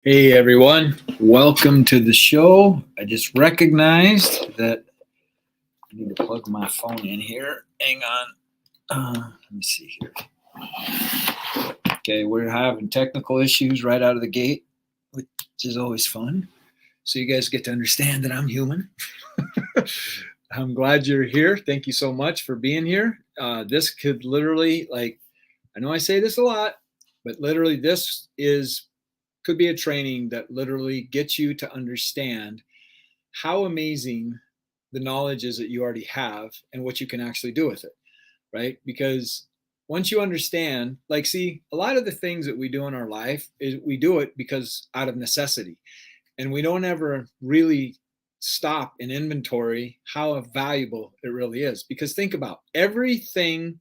Hey everyone, welcome to the show. I just recognized that I need to plug my phone in here. Hang on. Let me see here. Okay, we're having technical issues right out of the gate, which is always fun. So you guys get to understand that I'm human. I'm glad you're here. Thank you so much for being here. This could literally, I know I say this a lot, but literally could be a training that literally gets you to understand how amazing the knowledge is that you already have and what you can actually do with it, right? Because once you understand, see, a lot of the things that we do in our life is we do it because out of necessity, and we don't ever really stop and inventory how valuable it really is. Because think about everything,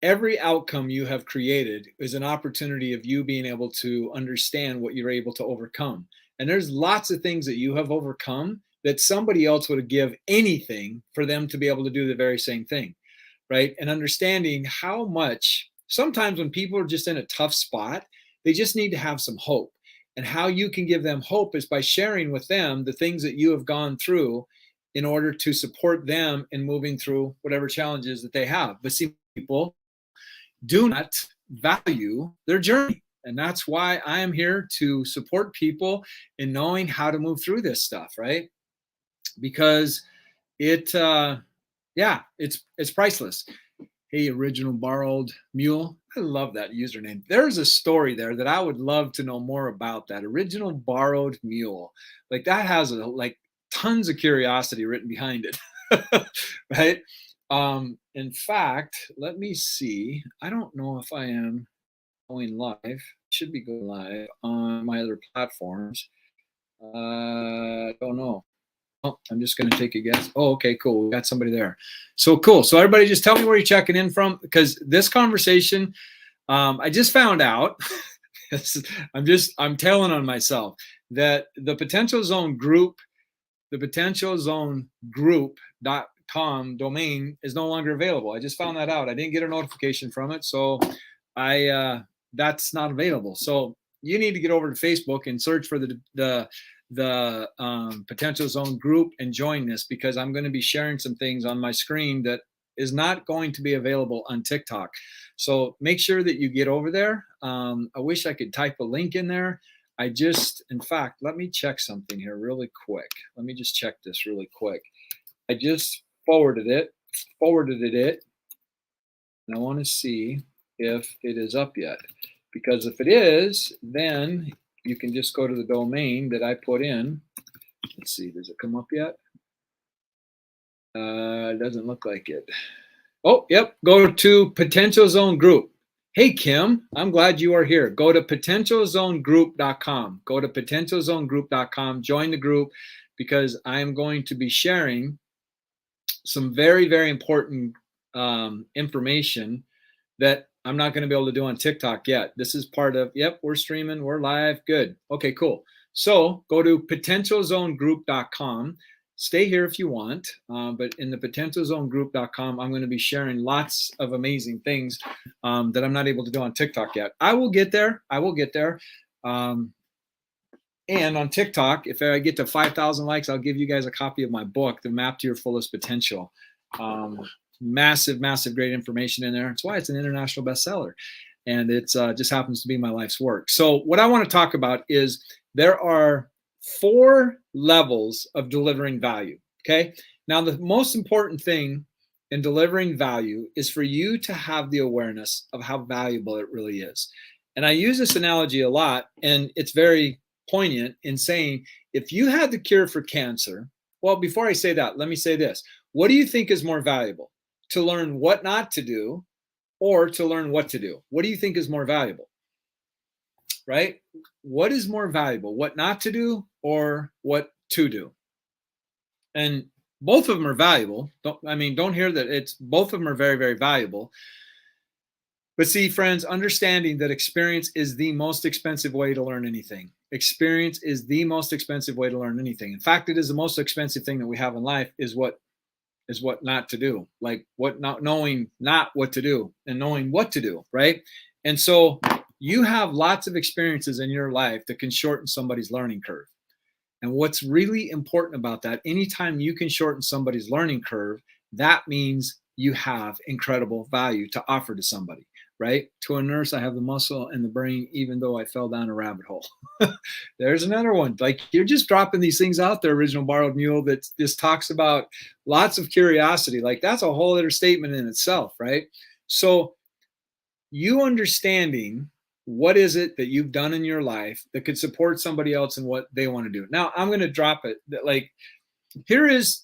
every outcome you have created is an opportunity of you being able to understand what you're able to overcome. And there's lots of things that you have overcome that somebody else would give anything for them to be able to do the very same thing, right? And understanding how much sometimes when people are just in a tough spot, they just need to have some hope. And how you can give them hope is by sharing with them the things that you have gone through in order to support them in moving through whatever challenges that they have. But see, people do not value their journey. And that's why I am here to support people in knowing how to move through this stuff, right? Because it's priceless. Hey, original borrowed mule. I love that username. There's a story there that I would love to know more about. That original borrowed mule. Like that has tons of curiosity written behind it, right? In fact, let me see. I don't know if I am going live. Should be going live on my other platforms. Don't know. Oh, I'm just going to take a guess. Oh, okay, cool. We got somebody there. So cool. So everybody just tell me where you're checking in from, because this conversation, I just found out, I'm telling on myself that the Potential Zone Group, the Potential Zone Group.com domain is no longer available. I just found that out. I didn't get a notification from it. So that's not available. So you need to get over to Facebook and search for the Potential Zone Group and join this, because I'm going to be sharing some things on my screen that is not going to be available on TikTok. So make sure that you get over there. I wish I could type a link in there. In fact, let me check something here really quick. Let me just check this really quick. I just forwarded it, and I want to see if it is up yet. Because if it is, then you can just go to the domain that I put in. Let's see, does it come up yet? It doesn't look like it. Oh, yep, go to Potential Zone Group. Hey, Kim, I'm glad you are here. Go to potentialzonegroup.com. Go to potentialzonegroup.com, join the group, because I am going to be sharing some very, very important information that I'm not going to be able to do on TikTok yet. This is part of, yep, we're streaming, we're live, good. Okay, cool. So go to potentialzonegroup.com. Stay here if you want, but in the potentialzonegroup.com, I'm going to be sharing lots of amazing things that I'm not able to do on TikTok yet. I will get there. And on TikTok, if I get to 5,000 likes, I'll give you guys a copy of my book, The Map to Your Fullest Potential. Massive, great information in there. That's why it's an international bestseller. And it just happens to be my life's work. So what I want to talk about is there are 4 levels of delivering value. Okay. Now, the most important thing in delivering value is for you to have the awareness of how valuable it really is. And I use this analogy a lot, and it's very poignant in saying, if you had the cure for cancer, well, before I say that, let me say this. What do you think is more valuable? To learn what not to do or to learn what to do? What do you think is more valuable? Right? What is more valuable? What not to do or what to do? And both of them are valuable. Don't hear that it's both of them are very, very valuable. But see, friends, understanding that experience is the most expensive way to learn anything. Experience is the most expensive way to learn anything. In fact, it is the most expensive thing that we have in life is what not to do, like what not knowing not what to do and knowing what to do, right? And so you have lots of experiences in your life that can shorten somebody's learning curve. And what's really important about that, anytime you can shorten somebody's learning curve, that means you have incredible value to offer to somebody, right? To a nurse, I have the muscle and the brain, even though I fell down a rabbit hole. There's another one. Like, you're just dropping these things out there, Original Borrowed Mule, that just talks about lots of curiosity. Like, that's a whole other statement in itself, right? So you understanding what is it that you've done in your life that could support somebody else in what they want to do. Now, I'm going to drop it. Like, here is,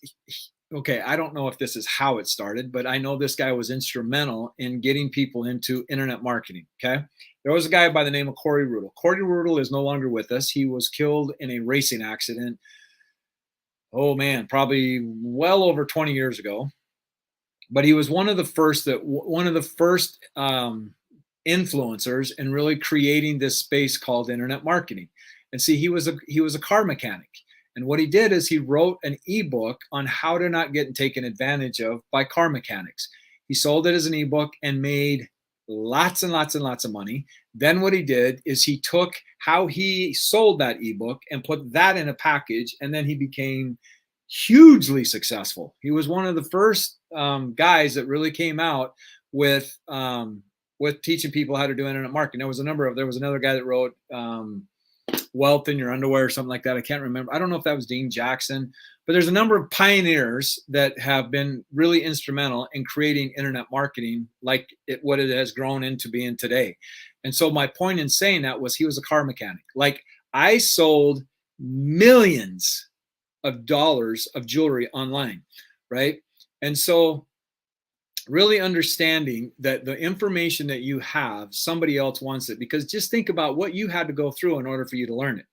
okay, I don't know if this is how it started, but I know this guy was instrumental in getting people into internet marketing. Okay. There was a guy by the name of Corey Rudel. Corey Rudel is no longer with us. He was killed in a racing accident. Oh man, probably well over 20 years ago. But he was one of the first influencers in really creating this space called internet marketing. And see, he was a car mechanic. And what he did is he wrote an ebook on how to not get taken advantage of by car mechanics. He sold it as an ebook and made lots and lots and lots of money. Then what he did is he took how he sold that ebook and put that in a package, and then he became hugely successful. He was one of the first guys that really came out with teaching people how to do internet marketing. There was another guy that wrote Wealth in Your Underwear or something like that. I can't remember. I don't know if that was Dean Jackson, but there's a number of pioneers that have been really instrumental in creating internet marketing like what it has grown into being today. And so my point in saying that was he was a car mechanic. Like, I sold millions of dollars of jewelry online, right? And so really understanding that the information that you have, somebody else wants it, because just think about what you had to go through in order for you to learn it,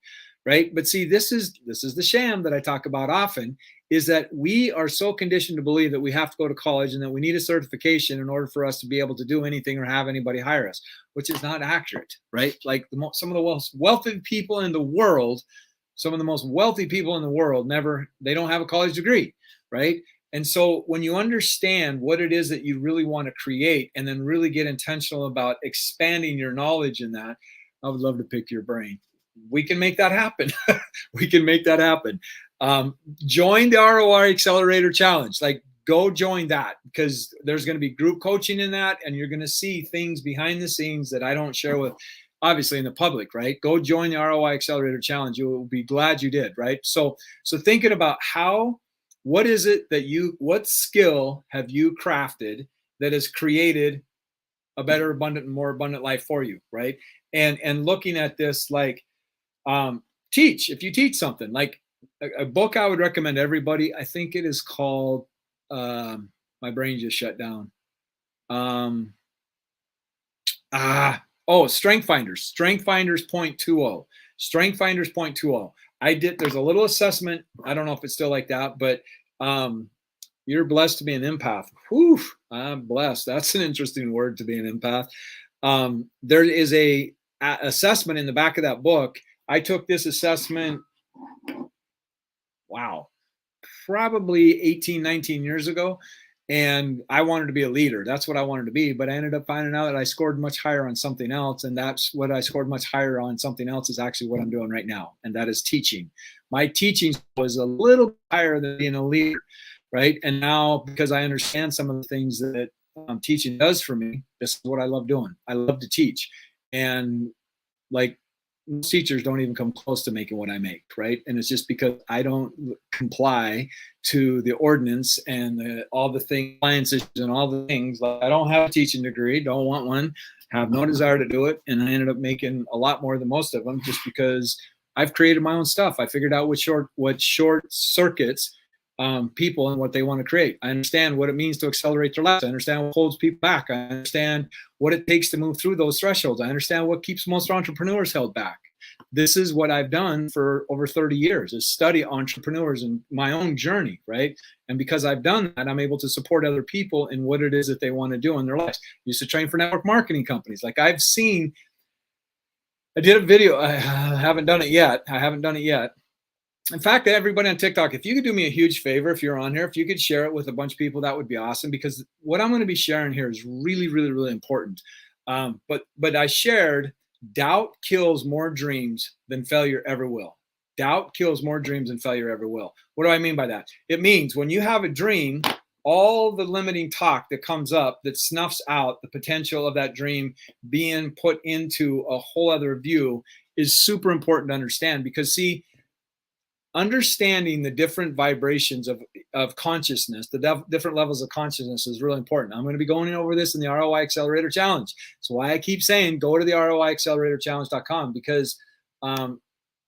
right? But see, this is the sham that I talk about often, is that we are so conditioned to believe that we have to go to college and that we need a certification in order for us to be able to do anything or have anybody hire us, which is not accurate, right? Like, some of the most wealthy people in the world, they don't have a college degree, right? And so when you understand what it is that you really want to create and then really get intentional about expanding your knowledge in that, I would love to pick your brain. We can make that happen. We can make that happen. Join the ROI Accelerator Challenge. Like, go join that, because there's going to be group coaching in that, and you're going to see things behind the scenes that I don't share with, obviously, in the public, right? Go join the ROI Accelerator Challenge. You will be glad you did, right? So thinking about what skill have you crafted that has created a better, abundant, more abundant life for you, right? And looking at this, like, if you teach something, like a book I would recommend everybody, I think it is called, my brain just shut down. Strength Finders 0.20. Strength Finders 0.20. There's a little assessment. I don't know if it's still like that, but you're blessed to be an empath. Whew, I'm blessed. That's an interesting word, to be an empath. There is a assessment in the back of that book. I took this assessment, probably 18, 19 years ago. And I wanted to be a leader. That's what I wanted to be. But I ended up finding out that I scored much higher on something else. And that's what I scored much higher on something else is actually what I'm doing right now. And that is teaching. My teaching was a little higher than being a leader, right? And now, because I understand some of the things that teaching does for me, this is what I love doing. I love to teach. And like, most teachers don't even come close to making what I make, right? And it's just because I don't comply to the ordinance and all the things, appliances and all the things. Like, I don't have a teaching degree, don't want one, have no desire to do it. And I ended up making a lot more than most of them just because I've created my own stuff. I figured out what short circuits people and what they want to create. I understand what it means to accelerate their lives. I understand what holds people back. I understand what it takes to move through those thresholds. I understand what keeps most entrepreneurs held back. This is what I've done for over 30 years, is study entrepreneurs and my own journey, right? And because I've done that, I'm able to support other people in what it is that they want to do in their lives. I used to train for network marketing companies. Like, I did a video. I haven't done it yet. In fact, everybody on TikTok, if you could do me a huge favor, if you're on here, if you could share it with a bunch of people, that would be awesome, because what I'm going to be sharing here is really, really, really important. But I shared Doubt kills more dreams than failure ever will. Doubt kills more dreams than failure ever will. What do I mean by that? It means when you have a dream, all the limiting talk that comes up that snuffs out the potential of that dream being put into a whole other view is super important to understand, because see, understanding the different vibrations of consciousness, the different levels of consciousness is really important. I'm going to be going over this in the ROI Accelerator Challenge. So why I keep saying go to the ROIAcceleratorChallenge.com, because I'm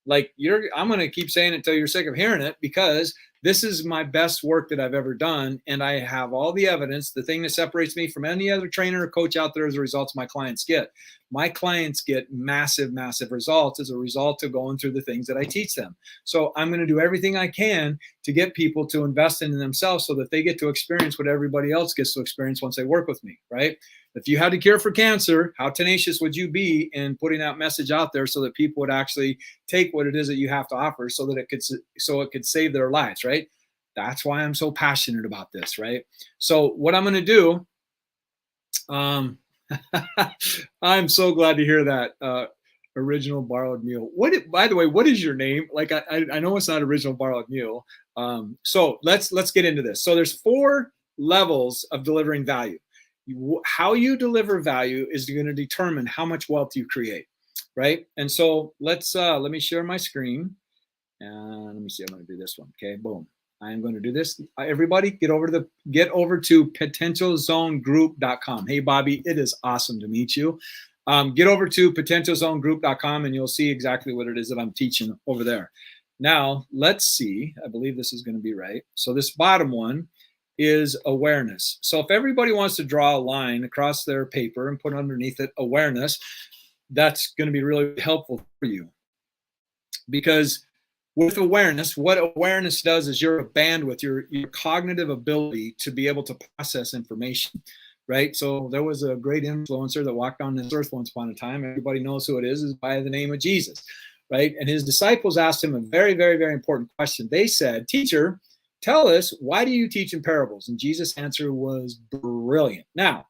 going to keep saying it until you're sick of hearing it, because this is my best work that I've ever done. And I have all the evidence. The thing that separates me from any other trainer or coach out there is the results my clients get. My clients get massive, massive results as a result of going through the things that I teach them. So I'm going to do everything I can to get people to invest in themselves so that they get to experience what everybody else gets to experience once they work with me, right? If you had a cure for cancer, how tenacious would you be in putting that message out there so that people would actually take what it is that you have to offer so that it could save their lives, right? That's why I'm so passionate about this, right? So what I'm going to do, I'm so glad to hear that. Original Borrowed Mule. By the way, what is your name? Like, I know it's not Original Borrowed Mule. So let's get into this. So there's 4 levels of delivering value. How you deliver value is going to determine how much wealth you create, right? And so let me share my screen, and let me see. I'm going to do this one. Okay, boom. I'm going to do this. Everybody, get over to potentialzonegroup.com. Hey, Bobby, it is awesome to meet you. Get over to potentialzonegroup.com, and you'll see exactly what it is that I'm teaching over there. Now, let's see. I believe this is going to be right. So this bottom one is awareness. So if everybody wants to draw a line across their paper and put underneath it awareness, that's going to be really helpful for you. Because with awareness, what awareness does is your bandwidth, your cognitive ability to be able to process information, right? So there was a great influencer that walked on this earth once upon a time. Everybody knows who it is by the name of Jesus, right? And his disciples asked him a very, very, very important question. They said, "Teacher, tell us, why do you teach in parables?" And Jesus' answer was brilliant. Now,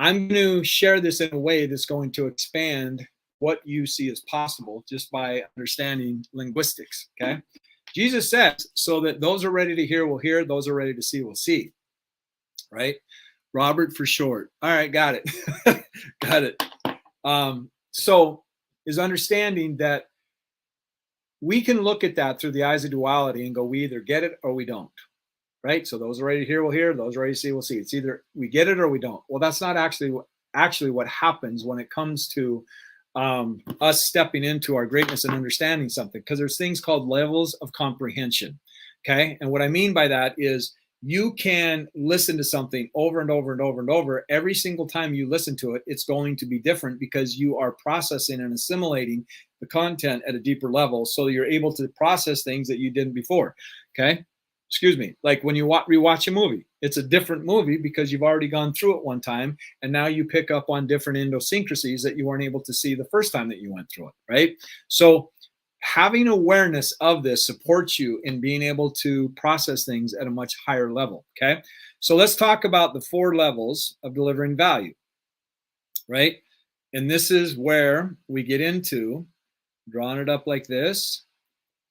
I'm going to share this in a way that's going to expand what you see as possible just by understanding linguistics, okay? Jesus says, so that those who are ready to hear will hear, those who are ready to see will see, right? Robert for short. All right, got it. Got it. So is understanding that we can look at that through the eyes of duality and go, we either get it or we don't, right? So those ready to hear will hear, those ready to see will see. It's either we get it or we don't. Well, that's not actually what happens when it comes to us stepping into our greatness and understanding something, because there's things called levels of comprehension, okay? And what I mean by that is you can listen to something over and over and over and over. Every single time you listen to it, it's going to be different because you are processing and assimilating the content at a deeper level, so you're able to process things that you didn't before, okay? Excuse me, like when you rewatch a movie, it's a different movie because you've already gone through it one time, and now you pick up on different idiosyncrasies that you weren't able to see the first time that you went through it, right? So having awareness of this supports you in being able to process things at a much higher level, okay? So let's talk about the 4 levels of delivering value, right? And this is where we get into drawing it up like this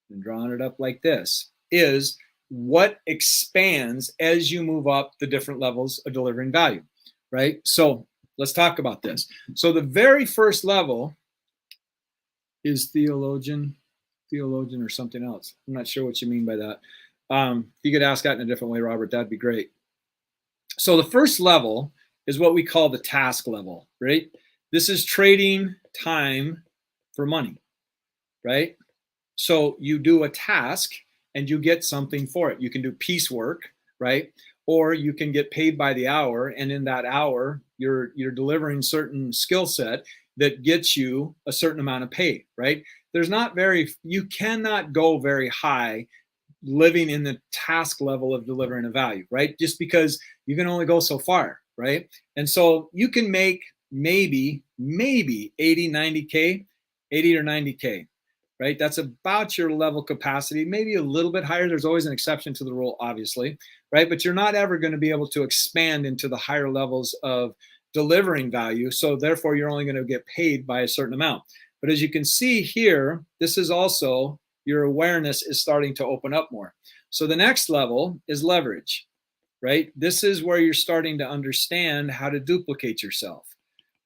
and drawing it up like this, is what expands as you move up the different levels of delivering value, right? So let's talk about this. So the very first level is theologian or something else. I'm not sure what you mean by that. If you could ask that in a different way, Robert, that'd be great. So the first level is what we call the task level, right? This is trading time for money, right? So you do a task and you get something for it. You can do piecework, right? Or you can get paid by the hour, and in that hour, you're delivering certain skill set that gets you a certain amount of pay, right? You cannot go very high living in the task level of delivering a value, right? Just because you can only go so far, right? And so you can make maybe 80, 90K, 80 or 90K. Right? That's about your level capacity, maybe a little bit higher. There's always an exception to the rule, obviously, right? But you're not ever going to be able to expand into the higher levels of delivering value. So therefore, you're only going to get paid by a certain amount. But as you can see here, this is also your awareness is starting to open up more. So the next level is leverage, right? This is where you're starting to understand how to duplicate yourself,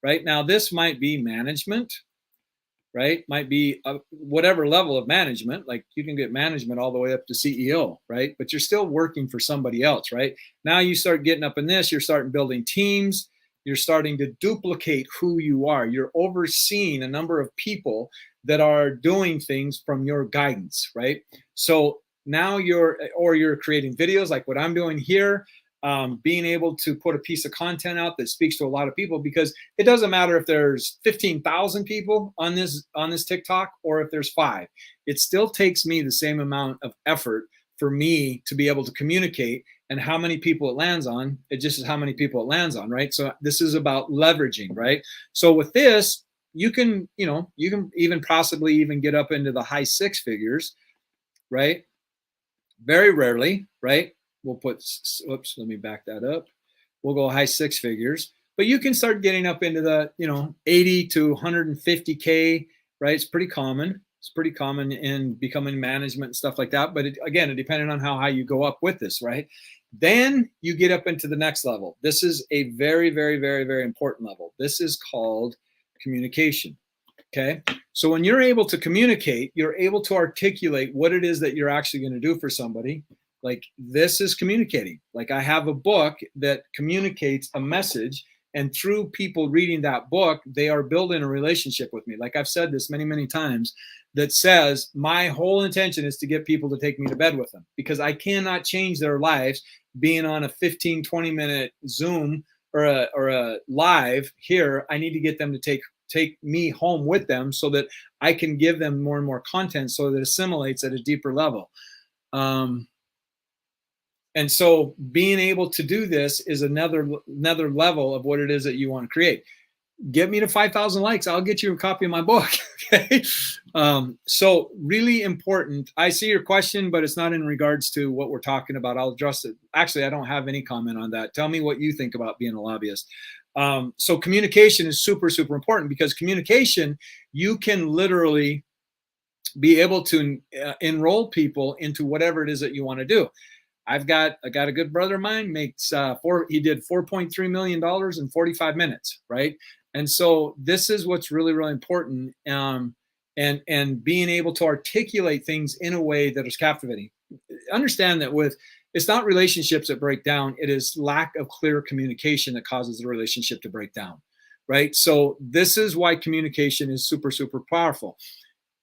right? Now, this might be management, right? Might be whatever level of management, like you can get management all the way up to CEO, right? But you're still working for somebody else, right? Now you start getting up in this, you're starting building teams, you're starting to duplicate who you are. You're overseeing a number of people that are doing things from your guidance, right? So now you're creating videos like what I'm doing here, being able to put a piece of content out that speaks to a lot of people, because it doesn't matter if there's 15,000 people on this TikTok or if there's 5. It still takes me the same amount of effort for me to be able to communicate, and how many people it lands on, it just is how many people it lands on, right? So this is about leveraging, right? So with this, you can even possibly even get up into the high 6 figures, right? Very rarely, right? We'll put, oops, let me back that up. We'll go high 6 figures, but you can start getting up into the, 80 to 150K, right? It's pretty common. It's pretty common in becoming management and stuff like that. But again, it depending on how high you go up with this, right? Then you get up into the next level. This is a very, very, very, very important level. This is called communication. Okay. So when you're able to communicate, you're able to articulate what it is that you're actually going to do for somebody. Like this is communicating. Like I have a book that communicates a message, and through people reading that book, they are building a relationship with me. Like I've said this many, many times, that says my whole intention is to get people to take me to bed with them, because I cannot change their lives being on a 15, 20-minute Zoom or a live here. I need to get them to take me home with them so that I can give them more and more content so that it assimilates at a deeper level. And so being able to do this is another level of what it is that you want to create. Get me to 5,000 likes. I'll get you a copy of my book. Okay. So really important. I see your question, but it's not in regards to what we're talking about. I'll address it. Actually, I don't have any comment on that. Tell me what you think about being a lobbyist. So communication is super, super important, because communication, you can literally be able to enroll people into whatever it is that you want to do. I got a good brother of mine, makes he did $4.3 million in 45 minutes, right? And so this is what's really, really important, and being able to articulate things in a way that is captivating. Understand that it's not relationships that break down, it is lack of clear communication that causes the relationship to break down, right? So this is why communication is super, super powerful.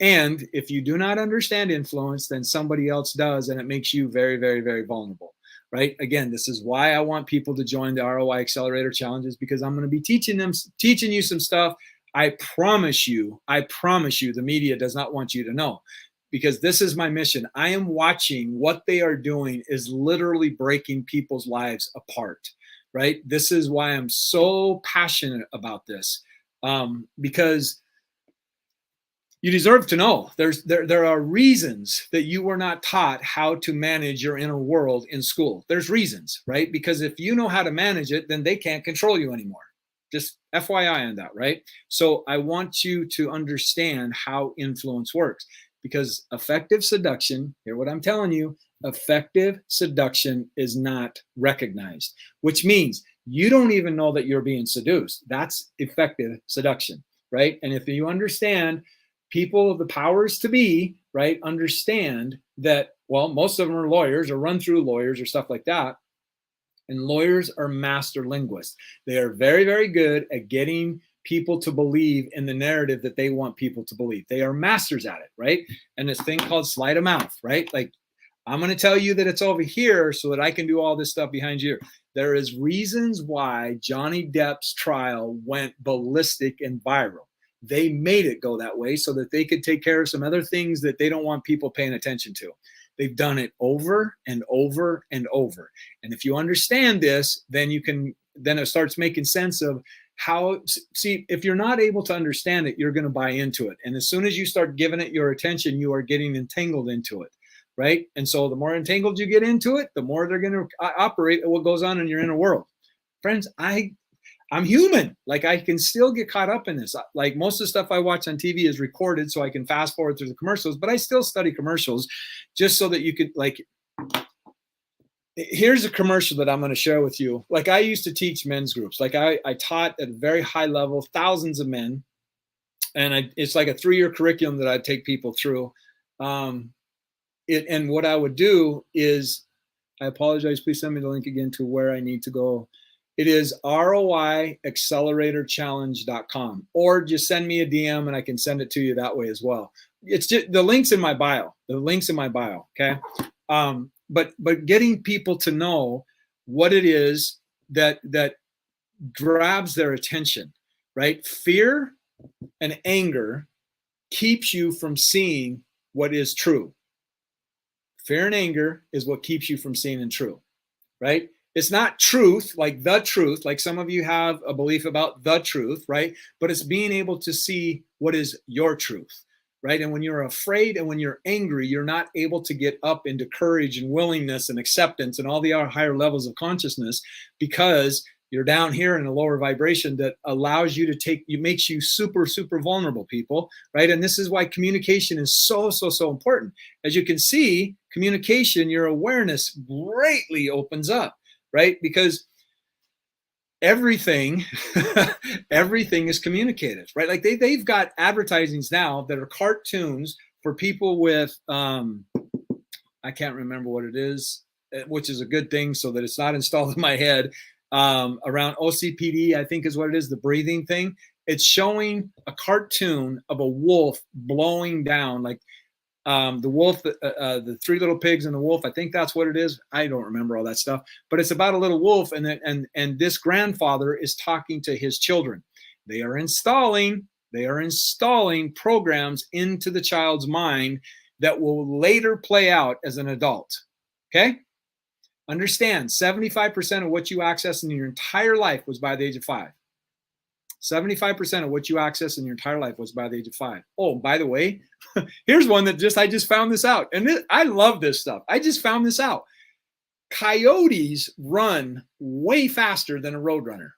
And if you do not understand influence, then somebody else does, and it makes you very, very, very vulnerable, right? Again, this is why I want people to join the ROI Accelerator Challenges, because I'm going to be teaching you some stuff. I promise you, the media does not want you to know, because this is my mission. I am watching what they are doing is literally breaking people's lives apart, right? This is why I'm so passionate about this, because you deserve to know. There are reasons that you were not taught how to manage your inner world in school. There's reasons, right? Because if you know how to manage it, then they can't control you anymore. Just FYI on that, right? So I want you to understand how influence works, because effective seduction, hear what I'm telling you, effective seduction is not recognized, which means you don't even know that you're being seduced. That's effective seduction, right? And if you understand, people of the powers to be, right, understand that, well, most of them are lawyers or run through lawyers or stuff like that. And lawyers are master linguists. They are very, very good at getting people to believe in the narrative that they want people to believe. They are masters at it, right? And this thing called sleight of mouth, right? Like, I'm going to tell you that it's over here so that I can do all this stuff behind you. There is reasons why Johnny Depp's trial went ballistic and viral. They made it go that way so that they could take care of some other things that they don't want people paying attention to. They've done it over and over and over. And if you understand this, then it starts making sense of how, see, if you're not able to understand it, you're going to buy into it. And as soon as you start giving it your attention, you are getting entangled into it, right? And so the more entangled you get into it, the more they're going to operate at what goes on in your inner world. Friends, I I'm human. Like I can still get caught up in this. Like most of the stuff I watch on TV is recorded so I can fast forward through the commercials, but I still study commercials just so that you could like, here's a commercial that I'm going to share with you. Like I used to teach men's groups. Like I taught at a very high level, thousands of men. And it's like a 3-year curriculum that I'd take people through. And what I would do is, I apologize, please send me the link again to where I need to go. It is roiacceleratorchallenge.com, or just send me a DM and I can send it to you that way as well. It's just the links in my bio, okay? But getting people to know what it is that grabs their attention, right? Fear and anger keeps you from seeing what is true. Fear and anger is what keeps you from seeing and true, right? It's not truth, like the truth, like some of you have a belief about the truth, right? But it's being able to see what is your truth, right? And when you're afraid and when you're angry, you're not able to get up into courage and willingness and acceptance and all the other higher levels of consciousness, because you're down here in a lower vibration that allows you to makes you super, super vulnerable, people, right? And this is why communication is so, so, so important. As you can see, communication, your awareness greatly opens up, right? Because everything, everything is communicated, right? Like they've got advertisings now that are cartoons for people with, I can't remember what it is, which is a good thing so that it's not installed in my head. Around OCPD, I think is what it is, the breathing thing. It's showing a cartoon of a wolf blowing down, like the wolf, the 3 little pigs and the wolf. I think that's what it is. I don't remember all that stuff, but it's about a little wolf, and this grandfather is talking to his children. They are installing programs into the child's mind that will later play out as an adult. Okay. Understand, 75% of what you access in your entire life was by the age of 5. 75% of what you access in your entire life was by the age of 5. Oh, by the way, here's one that I just found this out. And I love this stuff. I just found this out. Coyotes run way faster than a roadrunner.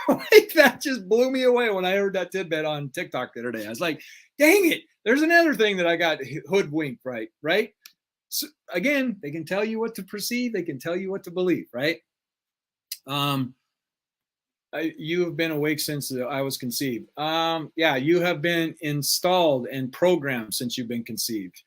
Like, that just blew me away when I heard that tidbit on TikTok the other day. I was like, dang it. There's another thing that I got hoodwinked, right? So again, they can tell you what to perceive. They can tell you what to believe, right? You have been awake since I was conceived. Yeah, you have been installed and programmed since you've been conceived.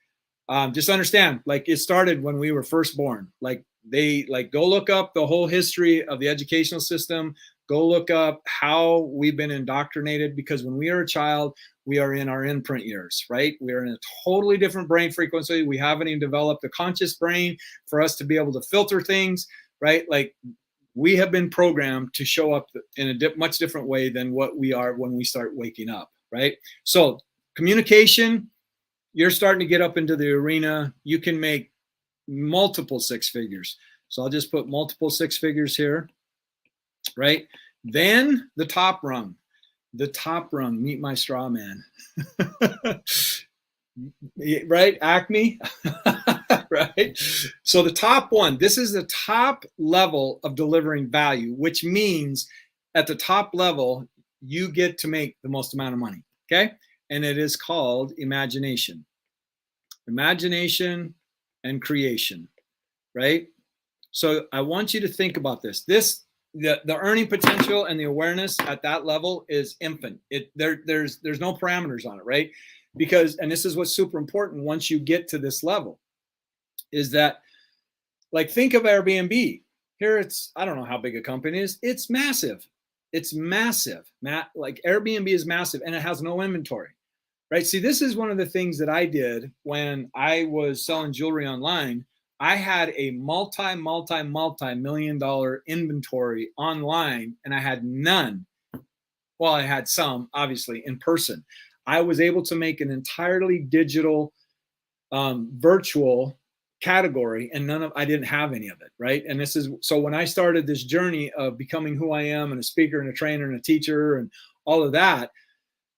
Just understand, like it started when we were first born. Like go look up the whole history of the educational system. Go look up how we've been indoctrinated, because when we are a child, we are in our imprint years, right? We are in a totally different brain frequency. We haven't even developed a conscious brain for us to be able to filter things, right? Like we have been programmed to show up in a much different way than what we are when we start waking up, right? So communication, you're starting to get up into the arena. You can make multiple 6 figures. So I'll just put multiple 6 figures here, right? Then the top rung, meet my straw man, right? Acme, right? So the top one, this is the top level of delivering value, which means at the top level, you get to make the most amount of money, okay? And it is called imagination. Imagination and creation, right? So I want you to think about this. The earning potential and the awareness at that level is infinite. There's no parameters on it, right? Because, and this is what's super important once you get to this level, is that, like, think of Airbnb. Here I don't know how big a company is. It's massive. It's massive. Like Airbnb is massive, and it has no inventory, right? See, this is one of the things that I did when I was selling jewelry online. I had a multi-million-dollar inventory online, and I had none. Well, I had some, obviously, in person. I was able to make an entirely digital, virtual category, and I didn't have any of it, right? And this is, so when I started this journey of becoming who I am, and a speaker and a trainer and a teacher and all of that,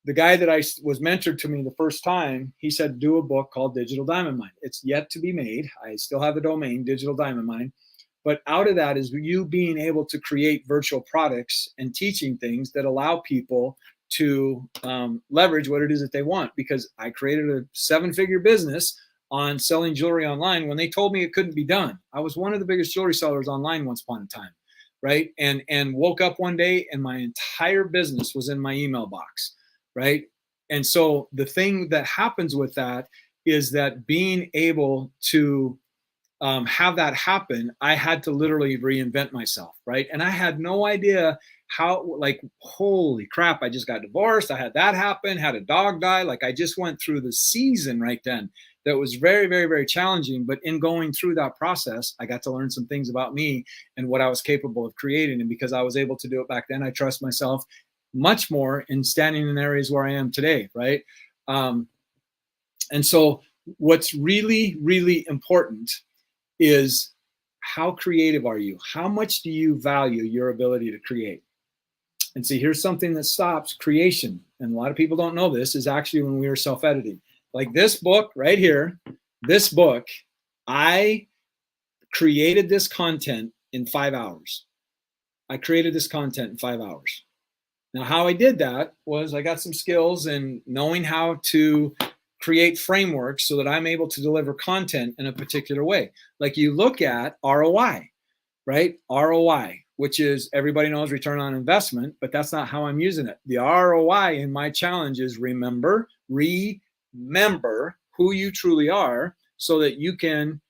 the guy that was mentored to me the first time, he said, do a book called Digital Diamond Mine. It's yet to be made. I still have the domain, Digital Diamond Mine. But out of that is you being able to create virtual products and teaching things that allow people to leverage what it is that they want. Because I created a 7-figure business on selling jewelry online when they told me it couldn't be done. I was one of the biggest jewelry sellers online once upon a time, right? And woke up one day and my entire business was in my email box, right? And so the thing that happens with that is that being able to have that happen, I had to literally reinvent myself, right? And I had no idea how, like, holy crap, I just got divorced. I had that happen, had a dog die. Like, I just went through the season right then that was very, very, very challenging. But in going through that process, I got to learn some things about me and what I was capable of creating. And because I was able to do it back then, I trust myself much more in standing in areas where I am today, right? And so what's really, really important is, how creative are you? How much do you value your ability to create? And see, here's something that stops creation. And a lot of people don't know this, is actually when we were self-editing. Like this book right here, this book, I created this content in 5 hours. I created this content in 5 hours. Now, how I did that was I got some skills in knowing how to create frameworks so that I'm able to deliver content in a particular way. Like you look at ROI, right? ROI, which is, everybody knows, return on investment, but that's not how I'm using it. The ROI in my challenge is remember who you truly are, so that you can,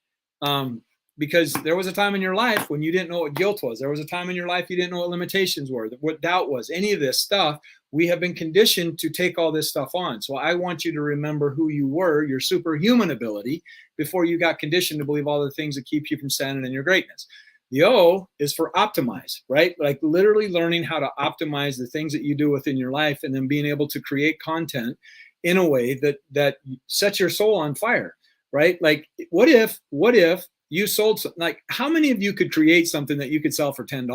because there was a time in your life when you didn't know what guilt was. There was a time in your life you didn't know what limitations were, what doubt was, any of this stuff. We have been conditioned to take all this stuff on. So I want you to remember who you were, your superhuman ability, before you got conditioned to believe all the things that keep you from standing in your greatness. The O is for optimize, right? Like literally learning how to optimize the things that you do within your life, and then being able to create content in a way that sets your soul on fire, right? Like what if you sold something? Like, how many of you could create something that you could sell for $10,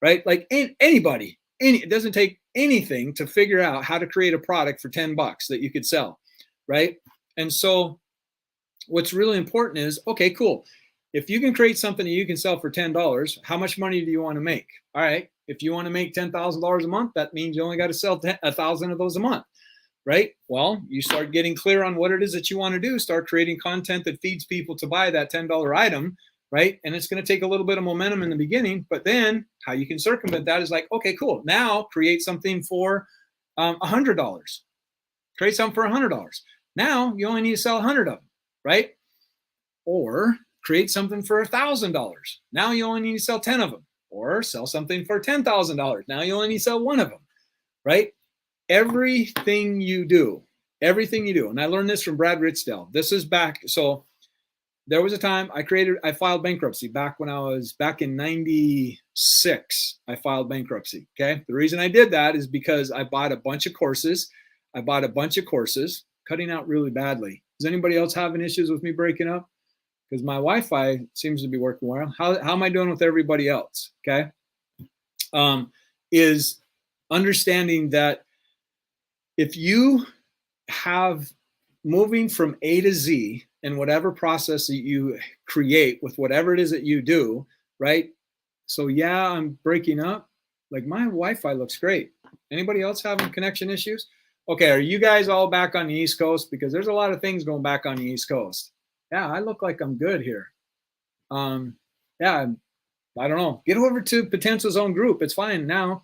right? Like anybody, it doesn't take anything to figure out how to create a product for $10 that you could sell, right? And so what's really important is, okay, cool. If you can create something that you can sell for $10, how much money do you want to make? All right. If you want to make $10,000 a month, that means you only got to sell 1,000 of those a month, right? Well, you start getting clear on what it is that you want to do, start creating content that feeds people to buy that $10 item, right? And it's going to take a little bit of momentum in the beginning, but then how you can circumvent that is like, okay, cool. Now create something for $100. Create something for $100. Now you only need to sell 100 of them, right? Or create something for $1,000. Now you only need to sell 10 of them. Or sell something for $10,000. Now you only need to sell one of them, right? Everything you do, and I learned this from Brad Richdale. This is back. So there was a time I filed bankruptcy back when I was back in 96. I filed bankruptcy. Okay. The reason I did that is because I bought a bunch of courses. Cutting out really badly. Does anybody else having issues with me breaking up? Because my Wi-Fi seems to be working well. How am I doing with everybody else? Okay. Is understanding that if you have moving from A to Z in whatever process that you create with whatever it is that you do, right? So yeah, I'm breaking up. Like my Wi-Fi looks great. Anybody else having connection issues? Okay, are you guys all back on the East Coast? Because there's a lot of things going back on the East Coast. Yeah, I look like I'm good here. Yeah, I don't know. Get over to Potenza's own group. It's fine now,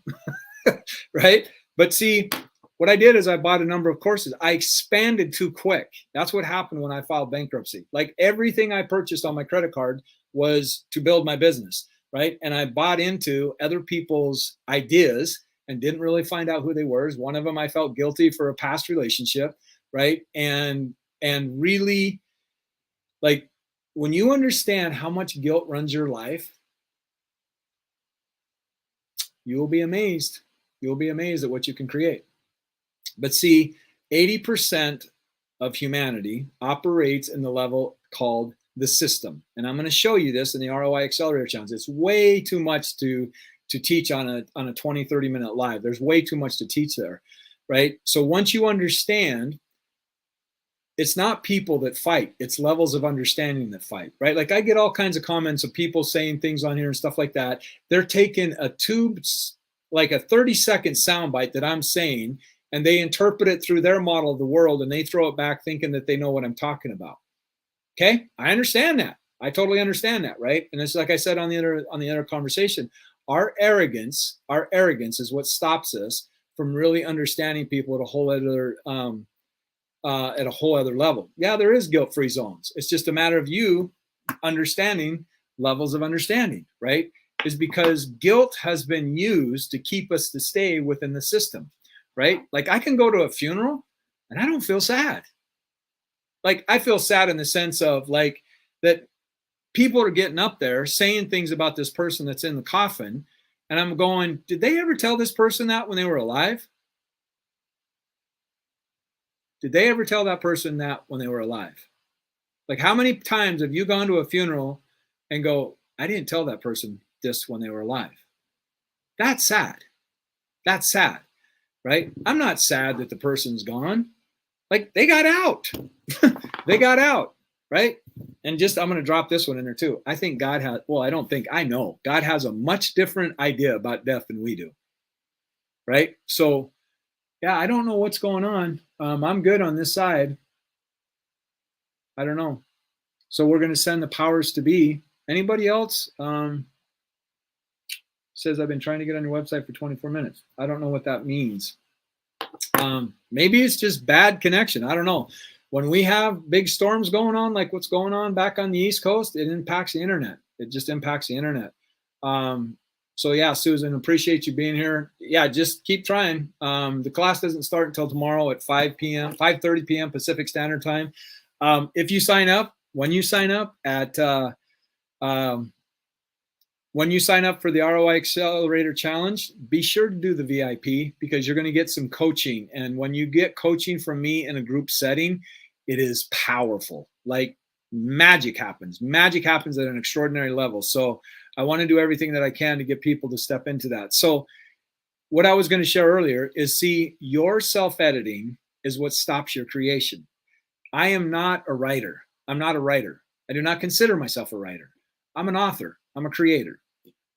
right? But see, what I did is I bought a number of courses. I expanded too quick. That's what happened when I filed bankruptcy. Like everything I purchased on my credit card was to build my business, right? And I bought into other people's ideas and didn't really find out who they were. One of them, I felt guilty for a past relationship, right? And really, like, when you understand how much guilt runs your life, you will be amazed. You'll be amazed at what you can create. But see, 80% of humanity operates in the level called the system. And I'm going to show you this in the ROI Accelerator Challenge. It's way too much to teach on a 20, 30-minute live. There's way too much to teach there, right? So once you understand it's not people that fight, it's levels of understanding that fight, right? Like I get all kinds of comments of people saying things on here and stuff like that. They're taking a tube, like a 30-second soundbite that I'm saying, and they interpret it through their model of the world, and they throw it back thinking that they know what I'm talking about. Okay, I understand that. I totally understand that, right? And it's like I said on the other conversation, our arrogance is what stops us from really understanding people at a whole other level. Yeah, there is guilt-free zones. It's just a matter of you understanding levels of understanding, right? Is because guilt has been used to keep us to stay within the system, right? Like I can go to a funeral and I don't feel sad. Like I feel sad in the sense of like that people are getting up there saying things about this person that's in the coffin, and I'm going, did they ever tell this person that when they were alive? Did they ever tell that person that when they were alive? Like how many times have you gone to a funeral and go, I didn't tell that person this when they were alive? That's sad. That's sad, right? I'm not sad that the person's gone. Like they got out. They got out, right? And just, I'm going to drop this one in there too. I think God has, well, I don't think, I know God has a much different idea about death than we do, right? So yeah, I don't know what's going on. I'm good on this side. I don't know. So we're going to send the powers to be. Anybody else? Says I've been trying to get on your website for 24 minutes. I don't know what that means. Maybe it's just bad connection. I don't know. When we have big storms going on, like what's going on back on the East Coast, it impacts the internet. It just impacts the internet. So yeah, Susan, appreciate you being here. Yeah, just keep trying. The class doesn't start until tomorrow at 5:30 p.m. Pacific Standard Time. If you sign up, when you sign up for the ROI Accelerator Challenge, be sure to do the VIP because you're going to get some coaching. And when you get coaching from me in a group setting, it is powerful. Like magic happens. Magic happens at an extraordinary level. So I want to do everything that I can to get people to step into that. So what I was going to share earlier is, see, your self-editing is what stops your creation. I am not a writer. I'm not a writer. I do not consider myself a writer. I'm an author. I'm a creator,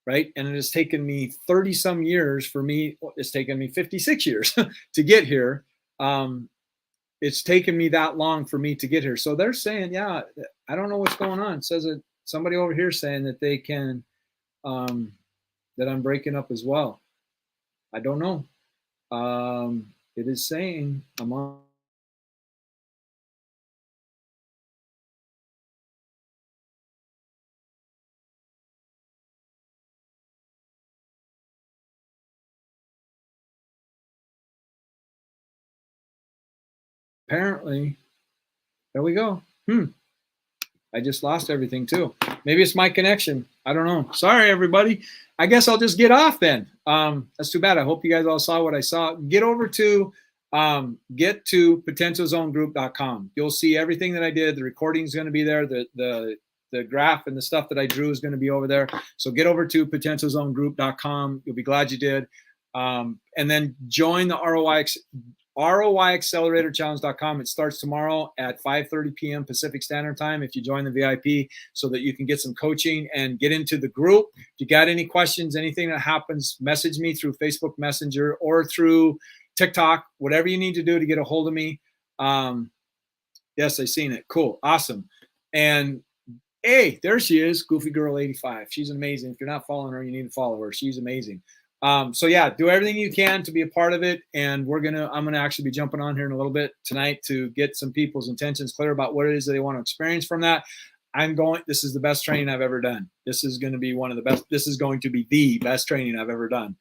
right? And it has taken me 30 some years for me. It's taken me 56 years to get here. It's taken me that long for me to get here. So they're saying, yeah, I don't know what's going on. It says that somebody over here saying that they can, that I'm breaking up as well. I don't know. It is saying I'm on. Apparently, there we go. I just lost everything too. Maybe it's my connection. I don't know. Sorry, everybody. I guess I'll just get off then. That's too bad. I hope you guys all saw what I saw. Get over to potentialzonegroup.com. You'll see everything that I did. The recording is going to be there. The graph and the stuff that I drew is going to be over there. So get over to potentialzonegroup.com. You'll be glad you did. And then join the ROIacceleratorchallenge.com. It starts tomorrow at 5:30 p.m. Pacific Standard Time if you join the VIP, so that you can get some coaching and get into the group. If you got any questions, anything that happens, message me through Facebook Messenger or through TikTok, whatever you need to do to get a hold of me. Yes, I seen it. Cool. Awesome. And hey, there she is, Goofy Girl 85. She's amazing. If you're not following her, you need to follow her. She's amazing. So yeah, do everything you can to be a part of it. And I'm going to actually be jumping on here in a little bit tonight to get some people's intentions clear about what it is that they want to experience from that. This is the best training I've ever done. This is going to be this is going to be the best training I've ever done.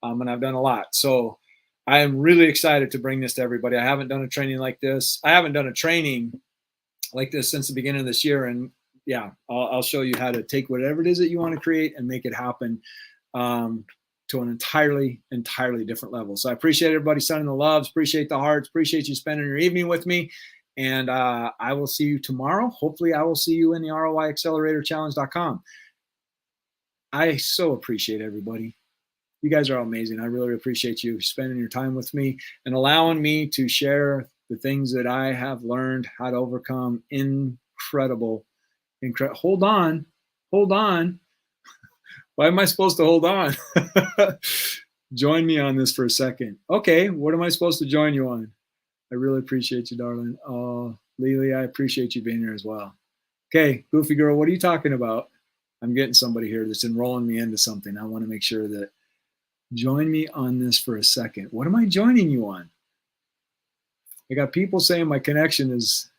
And I've done a lot. So I am really excited to bring this to everybody. I haven't done a training like this. I haven't done a training like this since the beginning of this year. And yeah, I'll show you how to take whatever it is that you want to create and make it happen. To an entirely different level. So I appreciate everybody sending the loves, appreciate the hearts, appreciate you spending your evening with me. And I will see you tomorrow. Hopefully I will see you in the ROIacceleratorchallenge.com. I so appreciate everybody. You guys are all amazing. I really appreciate you spending your time with me and allowing me to share the things that I have learned how to overcome. Incredible. Hold on. Hold on. Why am I supposed to hold on? Join me on this for a second. Okay, what am I supposed to join you on? I really appreciate you, darling. Oh, Lily, I appreciate you being here as well. Okay, Goofy Girl, what are you talking about? I'm getting somebody here that's enrolling me into something. I want to make sure that join me on this for a second. What am I joining you on? I got people saying my connection is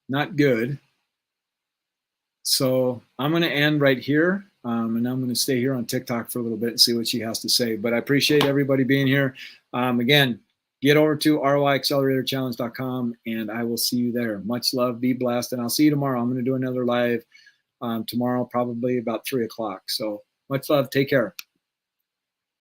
not good. So I'm going to end right here. And I'm going to stay here on TikTok for a little bit and see what she has to say. But I appreciate everybody being here. Again, get over to roiacceleratorchallenge.com and I will see you there. Much love. Be blessed. And I'll see you tomorrow. I'm going to do another live tomorrow, probably about 3 o'clock. So much love. Take care.